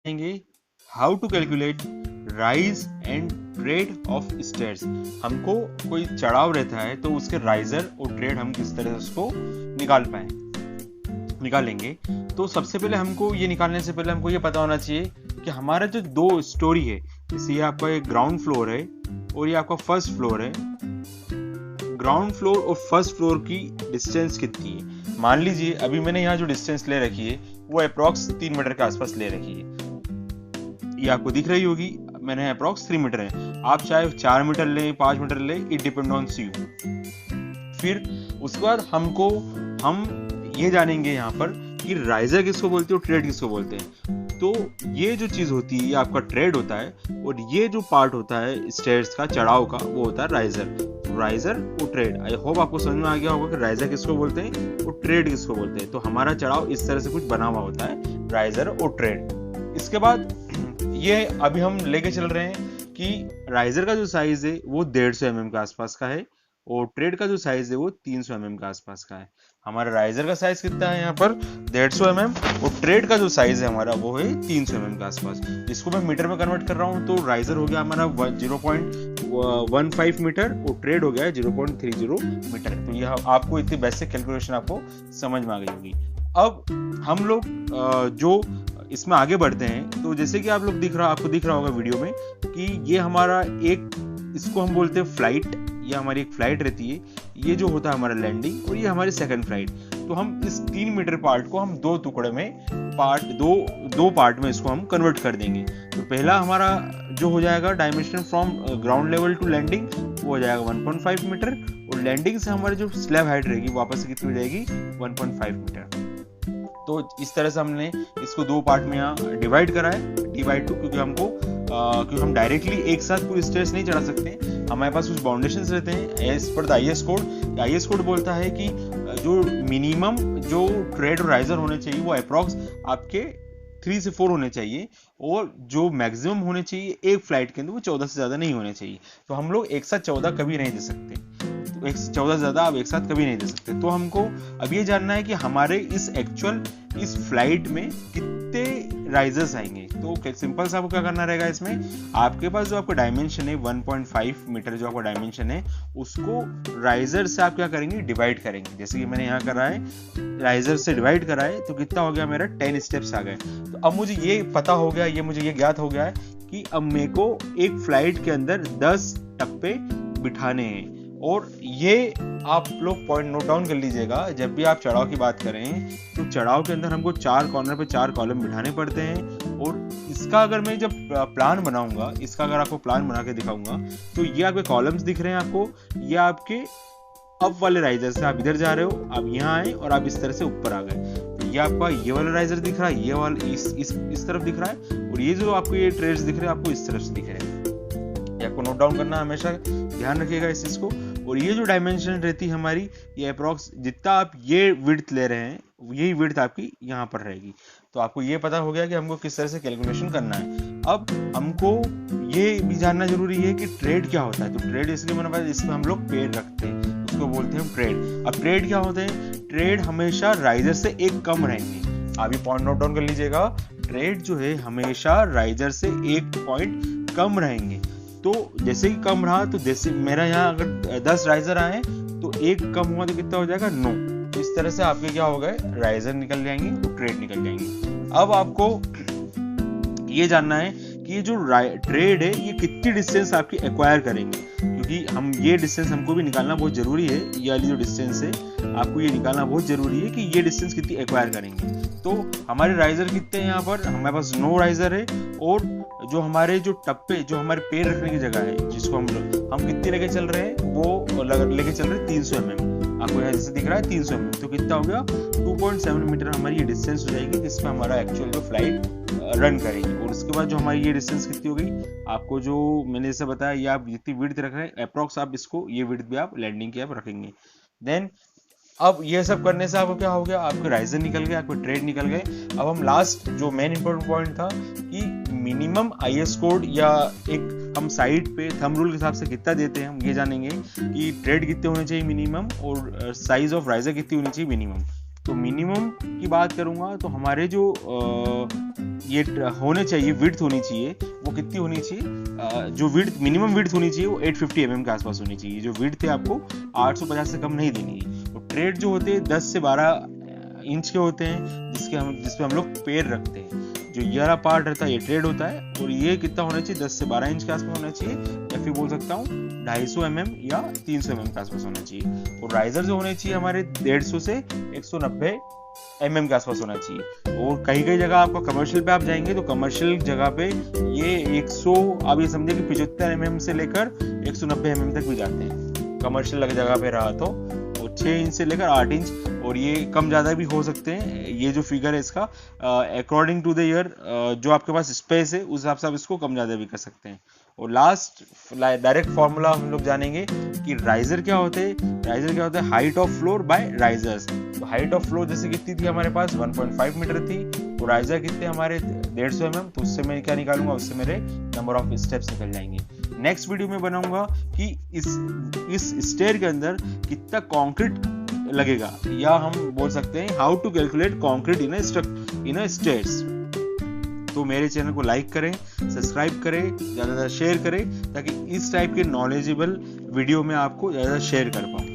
जानेंगे how to calculate rise and tread of stairs. हमको कोई चढ़ाव रहता है तो उसके राइजर और ट्रेड हम किस तरह से उसको निकालेंगे। तो सबसे पहले हमको ये निकालने से पहले हमको ये पता होना चाहिए कि हमारा जो दो स्टोरी है, जैसे ये आपका एक ग्राउंड फ्लोर है और ये आपका फर्स्ट फ्लोर है। ग्राउंड फ्लोर और फर्स्ट फ्लोर की डिस्टेंस कितनी है? मान लीजिए अभी मैंने यहाँ जो डिस्टेंस ले रखी है वो अप्रॉक्स 3 मीटर के आसपास ले रखी है। ये आपको दिख रही होगी, मैंने अप्रॉक्स 3 मीटर है। आप चाहे 4 मीटर ले, 5 मीटर ले, इट डिपेंड ऑन यू। फिर उसके बाद हम ये जानेंगे यहाँ पर कि राइजर किसको बोलते हैं और ट्रेड किसको बोलते हैं। तो ये जो चीज होती है ये आपका ट्रेड होता है और ये जो पार्ट होता है स्टेयर्स का, चढ़ाव का, वो होता है राइजर और ट्रेड। आई होप आपको समझ में आ गया होगा कि राइजर किसको बोलते हैं और ट्रेड किसको बोलते हैं। तो हमारा चढ़ाव इस तरह से कुछ बना हुआ होता है, राइजर और ट्रेड। इसके बाद ये अभी हम लेके चल रहे हैं कि राइजर का जो साइज है वो 150 mm के आसपास का है और ट्रेड का जो साइज है वो 300 mm के आसपास का है। हमारा राइजर का साइज कितना है यहाँ पर 150 mm और ट्रेड का जो साइज है हमारा वो है 300 mm के आसपास। इसको मैं मीटर में कन्वर्ट कर रहा हूँ तो राइजर हो गया हमारा 0.15 मीटर और ट्रेड हो गया है 0.30 मीटर। तो यह आपको इतनी बेसिक कैलकुलेशन आपको समझ में आ गई होगी। अब हम लोग जो इसमें आगे बढ़ते हैं तो जैसे कि आपको दिख रहा होगा वीडियो में कि ये हमारा एक, इसको हम बोलते हैं फ्लाइट। ये हमारी एक फ्लाइट रहती है, ये जो होता है हमारा लैंडिंग, और ये हमारी सेकंड फ्लाइट। तो हम इस 3 मीटर पार्ट को हम दो टुकड़े में दो पार्ट में इसको हम कन्वर्ट कर देंगे। तो पहला हमारा जो हो जाएगा dimension from ground level to landing वो हो जाएगा 1.5 मीटर और लैंडिंग से हमारी जो स्लैब हाइट रहेगी वापस कितनी हो जाएगी 1.5 मीटर। तो इस तरह से हमने इसको दो पार्ट में यहाँ डिवाइड करा है, D/2, क्योंकि हम डायरेक्टली एक साथ पूरी स्टेयर्स नहीं चढ़ा सकते। हमारे पास कुछ बाउंडेशंस रहते हैं as per the IS code बोलता है कि जो मिनिमम जो ट्रेड और राइजर होने चाहिए वो अप्रॉक्स आपके 3 से 4 होने चाहिए और जो मैक्सिमम होने चाहिए एक फ्लाइट के अंदर वो 14 से ज्यादा नहीं होने चाहिए। तो हम लोग एक साथ 14 कभी नहीं दे सकते, तो 14 से ज्यादा आप एक साथ कभी नहीं दे सकते। तो हमको अब ये जानना है कि हमारे इस फ्लाइट में कितने राइजर्स आएंगे। तो सिंपल सा आपको क्या करना रहेगा, इसमें आपके पास जो आपका डायमेंशन है 1.5 मीटर जो आपका डायमेंशन है उसको राइजर से आप क्या करेंगे, डिवाइड करेंगे। जैसे कि मैंने यहाँ करा है, राइजर से डिवाइड करा है तो कितना हो गया मेरा 10 स्टेप्स आ गए। तो अब मुझे ये पता हो गया, मुझे ये ज्ञात हो गया है कि अब मेरे को एक फ्लाइट के अंदर 10 टप्पे बिठाने हैं। और ये आप लोग पॉइंट नोट डाउन कर लीजिएगा, जब भी आप चढ़ाव की बात करें तो चढ़ाव के अंदर हमको 4 कॉर्नर पे 4 कॉलम बिठाने पड़ते हैं। और इसका अगर मैं जब प्लान बनाऊंगा, इसका अगर आपको प्लान बना के दिखाऊंगा तो ये आपके कॉलम्स दिख रहे हैं आपको, ये आपके अप वाले राइजर से आप इधर जा रहे हो, आप यहाँ आए और आप इस तरह से ऊपर आ गए। तो ये आपका ये वाला राइजर दिख रहा है, ये वाला इस तरफ दिख रहा है और ये जो आपको ये ट्रेड्स दिख रहे हैं आपको इस तरफ से दिख रहे हैं। ये आपको नोट डाउन करना, हमेशा ध्यान रखिएगा इस चीज को। और ये जो डायमेंशन रहती है हमारी, ये अप्रॉक्स जितना आप ये विड्थ ले रहे हैं यही विड्थ आपकी यहाँ पर रहेगी। तो आपको ये पता हो गया कि हमको किस तरह से कैलकुलेशन करना है। अब हमको ये भी जानना जरूरी है कि ट्रेड क्या होता है। तो ट्रेड इसलिए मैंने बताया, इसमें हम लोग पेड़ रखते हैं, उसको बोलते हैं ट्रेड। अब ट्रेड क्या होते हैं, ट्रेड हमेशा राइजर से एक कम रहेंगे। आप ये पॉइंट नोट डाउन कर लीजिएगा, ट्रेड जो है हमेशा राइजर से एक पॉइंट कम रहेंगे। तो जैसे ही कम रहा, तो जैसे मेरा यहाँ अगर 10 राइजर आए तो एक कम हुआ तो कितना हो जाएगा 9। तो इस तरह से आपके क्या हो गए, राइजर निकल जाएंगे तो ट्रेड निकल जाएंगे। अब आपको ये जानना है कि ये जो ट्रेड है ये कितनी डिस्टेंस आपकी एक्वायर करेंगे, क्योंकि हम ये डिस्टेंस हमको भी निकालना बहुत जरूरी है। ये वाली जो डिस्टेंस है आपको ये निकालना बहुत जरूरी है कि ये डिस्टेंस कितनी एक्वायर करेंगे। तो हमारे राइजर कितने हैं, यहाँ पर हमारे पास 9 राइजर है और जो हमारे जो टप्पे, जो हमारे पैर रखने की जगह है जिसको हम कितने लेके चल रहे हैं, वो लेके चल रहे हैं 300 mm। आपको यहाँ जैसे दिख रहा है 300 mm, तो कितना हो गया 2.7 मीटर हमारी ये डिस्टेंस हो जाएगी जिसमें हमारा एक्चुअल जो फ्लाइट रन करेगी। और उसके बाद जो हमारी ये डिस्टेंस कितनी हो गई, आपको जो मैंने जैसे बताया, ये आप जितनी विड्थ रख रहे हैं अप्रॉक्स आप इसको ये विड्थ भी आप लैंडिंग की आप रखेंगे। देन अब ये सब करने से आपको क्या हो गया, आपके राइजर निकल गए, आपके ट्रेड निकल गए। अब हम लास्ट जो मेन इंपॉर्टेंट पॉइंट था कि मिनिमम IS कोड या एक हम साइड पे थंब रूल के हिसाब से कितना देते हैं, हम ये जानेंगे कि ट्रेड कितने होने चाहिए मिनिमम और साइज ऑफ राइजर कितनी होनी चाहिए मिनिमम। तो मिनिमम की बात करूंगा तो हमारे जो ये होने चाहिए, विड्थ होनी चाहिए, वो कितनी होनी चाहिए, जो विड्थ मिनिमम विड्थ होनी चाहिए वो 850 mm के आसपास होनी चाहिए। जो विड्थ है आपको 850 से कम नहीं देनी है। तो ट्रेड जो होते हैं 10 से 12 इंच के होते हैं, जिसपे हम लोग पैर रखते हैं। जो ये वाला पार्ट रहता है ये ट्रेड होता है, और ये कितना होना चाहिए, 10 से 12 इंच के आसपास होना चाहिए, या फिर बोल सकता हूँ 250 mm या 300 mm के आसपास होना चाहिए। और राइजर जो होने चाहिए हमारे 150 से 190 mm के आसपास होना चाहिए। और कई कई जगह आपको कमर्शियल पे आप जाएंगे तो कमर्शियल जगह पे ये 100, आप ये समझे कि 75 mm से लेकर 190 mm तक भी जाते हैं कमर्शियल जगह पे रहा तो। और 6 इंच से लेकर 8 इंच, और ये कम ज़्यादा भी हो सकते हैं। ये जो फिगर है इसका अकॉर्डिंग टू द ईयर, जो आपके पास स्पेस है उस हिसाब से आप इसको कम ज़्यादा भी कर सकते हैं। और लास्ट डायरेक्ट फॉर्मूला हम लोग जानेंगे कि राइजर क्या होते हैं। राइजर क्या होता है, height of floor bye risers. तो हाइट ऑफ फ्लोर जैसे कितनी थी हमारे पास 1.5 मीटर थी, तो राइजर कितने हमारे 150 mm, तो उससे मैं क्या निकालूंगा, उससे मेरे नंबर ऑफ स्टेप्स निकल जाएंगे। नेक्स्ट वीडियो में बनाऊंगा कि इस स्टेयर के अंदर कितना कंक्रीट लगेगा, या हम बोल सकते हैं how to calculate concrete in a stairs. तो मेरे चैनल को लाइक करें, सब्सक्राइब करें, ज़्यादा शेयर करें, ताकि इस टाइप के नॉलेजेबल वीडियो में आपको ज़्यादा शेयर कर पाऊँ।